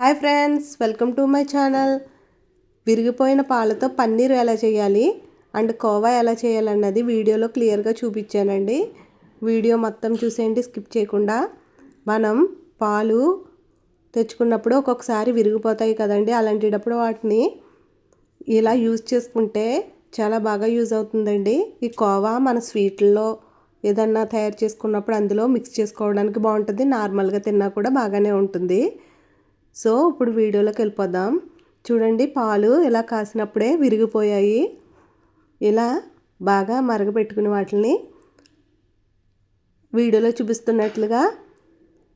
Hi friends, welcome to my channel. విరిగిపోయిన పాలతో పన్నీర్ ఎలా చేయాలి అండ్ కోవా ఎలా చేయాలన్నది వీడియోలో క్లియర్గా చూపించానండి. వీడియో మొత్తం చూసేయండి, స్కిప్ చేయకుండా. మనం పాలు తెచ్చుకున్నప్పుడు ఒక్కొక్కసారి విరిగిపోతాయి కదండి. అలాంటప్పుడు వాటిని ఇలా యూజ్ చేసుకుంటే చాలా బాగా యూజ్ అవుతుందండి. ఈ కోవా మన స్వీట్లలో ఏదన్నా తయారు చేసుకున్నప్పుడు అందులో మిక్స్ చేసుకోవడానికి బాగుంటుంది. నార్మల్గా తిన్నా కూడా బాగానే ఉంటుంది. సో ఇప్పుడు వీడియోలోకి వెళ్ళిపోదాం. చూడండి, పాలు ఇలా కాసినప్పుడే విరిగిపోయాయి. ఇలా బాగా మరగపెట్టుకుని వాటిని వీడియోలో చూపిస్తున్నట్లుగా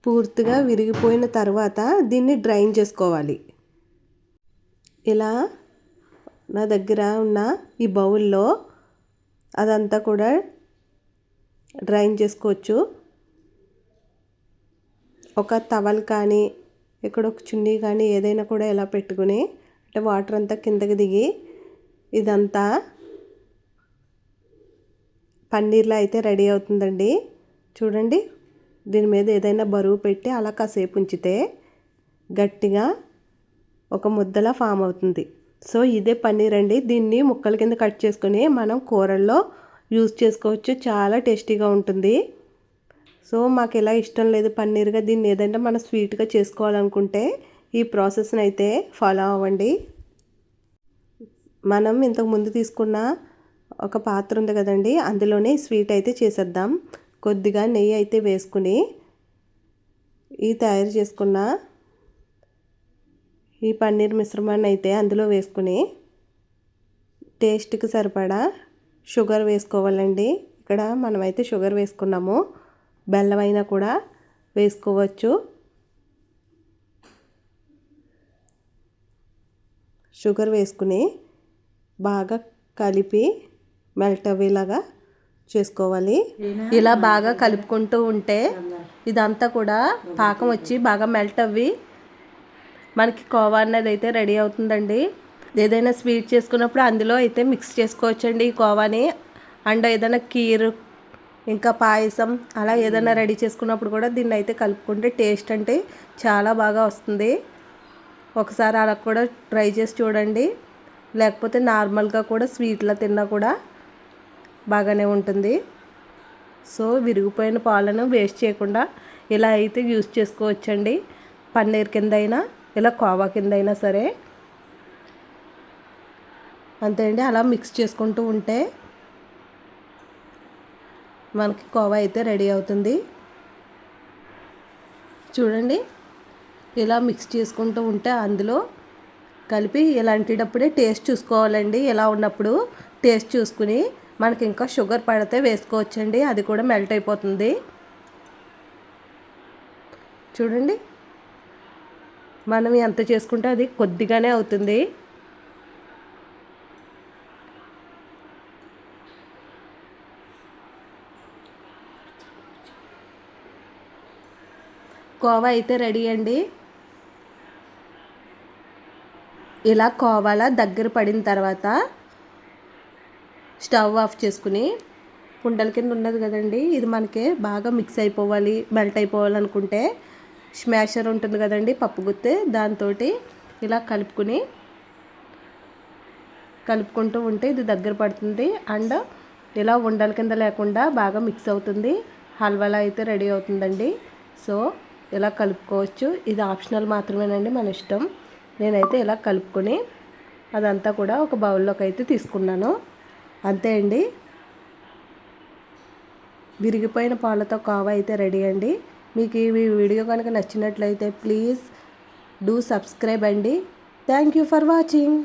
పూర్తిగా విరిగిపోయిన తర్వాత దీన్ని డ్రైన్ చేసుకోవాలి. ఇలా నా దగ్గర ఉన్న ఈ బౌల్లో అదంతా కూడా డ్రైన్ చేసుకోవచ్చు. ఒక టవల్ కానీ ఇక్కడ ఒక చున్నీ కానీ ఏదైనా కూడా ఇలా పెట్టుకుని అంటే వాటర్ అంతా కిందకి దిగి ఇదంతా పన్నీర్లా అయితే రెడీ అవుతుందండి. చూడండి, దీని మీద ఏదైనా బరువు పెట్టి అలా కాసేపు ఉంచితే గట్టిగా ఒక ముద్దలా ఫామ్ అవుతుంది. సో ఇదే పన్నీర్ అండి. దీన్ని ముక్కల కింద కట్ చేసుకొని మనం కూరల్లో యూజ్ చేసుకోవచ్చు. చాలా టేస్టీగా ఉంటుంది. సో మాకు ఇలా ఇష్టం లేదు పన్నీర్గా, దీన్ని ఏదైనా మనం స్వీట్గా చేసుకోవాలనుకుంటే ఈ ప్రాసెస్ని అయితే ఫాలో అవ్వండి. మనం ఇంతకు ముందు తీసుకున్న ఒక పాత్ర ఉంది కదండి, అందులోనే స్వీట్ అయితే చేసేద్దాం. కొద్దిగా నెయ్యి అయితే వేసుకుని ఈ తయారు చేసుకున్న ఈ పన్నీర్ మిశ్రమాన్ని అయితే అందులో వేసుకుని టేస్ట్కి సరిపడా షుగర్ వేసుకోవాలండి. ఇక్కడ మనమైతే షుగర్ వేసుకున్నాము. బెల్లం అయినా కూడా వేసుకోవచ్చు. షుగర్ వేసుకుని బాగా కలిపి మెల్ట్ అయ్యేలాగా చేసుకోవాలి. ఇలా బాగా కలుపుకుంటూ ఉంటే ఇదంతా కూడా పాకం వచ్చి బాగా మెల్ట్ అవ్వి మనకి కోవా అనేది అయితే రెడీ అవుతుందండి. ఏదైనా స్వీట్ చేసుకున్నప్పుడు అందులో అయితే మిక్స్ చేసుకోవచ్చండి ఈ కోవాని. అండ్ ఏదైనా కీర్ ఇంకా పాయసం అలా ఏదైనా రెడీ చేసుకున్నప్పుడు కూడా దీన్ని అయితే కలుపుకుంటే టేస్ట్ అంటే చాలా బాగా వస్తుంది. ఒకసారి అలా కూడా ట్రై చేసి చూడండి. లేకపోతే నార్మల్గా కూడా స్వీట్లో తిన్నా కూడా బాగానే ఉంటుంది. సో విరిగిపోయిన పాలను వేస్ట్ చేయకుండా ఇలా అయితే యూజ్ చేసుకోవచ్చండి. పన్నీర్ కింద అయినా ఇలా కోవా కింద అయినా సరే అంతే అండి. అలా మిక్స్ చేసుకుంటూ ఉంటే మనకి కోవా అయితే రెడీ అవుతుంది. చూడండి, ఇలా మిక్స్ చేసుకుంటూ ఉంటే అందులో కలిపి ఇలాంటిటప్పుడే టేస్ట్ చూసుకోవాలండి. ఇలా ఉన్నప్పుడు టేస్ట్ చూసుకుని మనకి ఇంకా షుగర్ పడితే వేసుకోవచ్చండి. అది కూడా మెల్ట్ అయిపోతుంది. చూడండి, మనం ఎంత చేసుకుంటే అది కొద్దిగానే అవుతుంది. కోవా అయితే రెడీ అండి. ఇలా కోవాలా దగ్గర పడిన తర్వాత స్టవ్ ఆఫ్ చేసుకుని కుండల కింద ఉన్నది కదండి, ఇది మనకి బాగా మిక్స్ అయిపోవాలి, మెల్ట్ అయిపోవాలనుకుంటే స్మాషర్ ఉంటుంది కదండి, పప్పు గుత్తే, దాంతో ఇలా కలుపుకుంటూ ఉంటే ఇది దగ్గర పడుతుంది. అండ్ ఇలా ఉండల కింద లేకుండా బాగా మిక్స్ అవుతుంది. హల్వాలా అయితే రెడీ అవుతుందండి. సో ఇలా కలుపుకోవచ్చు. ఇది ఆప్షనల్ మాత్రమేనండి, మన ఇష్టం. నేనైతే ఇలా కలుపుకొని అదంతా కూడా ఒక బౌల్లోకి అయితే తీసుకున్నాను. అంతే అండి, విరిగిపోయిన పాలతో కోవా అయితే రెడీ అండి. మీకు ఈ వీడియో కనుక నచ్చినట్లయితే ప్లీజ్ డూ సబ్స్క్రైబ్ అండి. Thank you for watching.